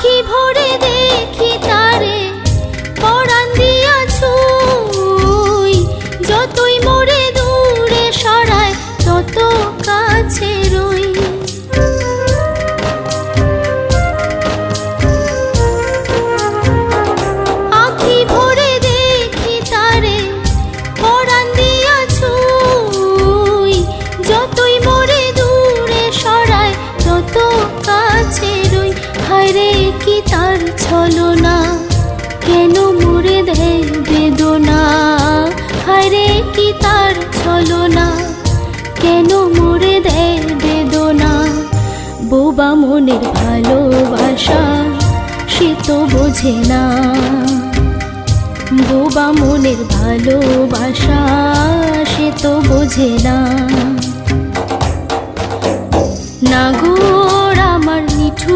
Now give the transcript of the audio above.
আখি ভরে দেখি তারে পরাণ দিয়া ছুঁই, যতই মোরে দূরে সরায় তত কাছে রই। আখি ভরে দেখি তারে পরাণ দিয়া ছুঁই, যতই মোরে দূরে সরায় তত কাছে রই। হায়রে কি তার ছলনা, কেন মোরে দেয় বেদনা। হায়রে কি তার ছলনা, কেন মোরে দেয় বেদনা। বোবা মনের ভালোবাসা সে তো বোঝে না, বোবা মনের ভালোবাসা সে তো বোঝে না। নাগর আমার নিঠুর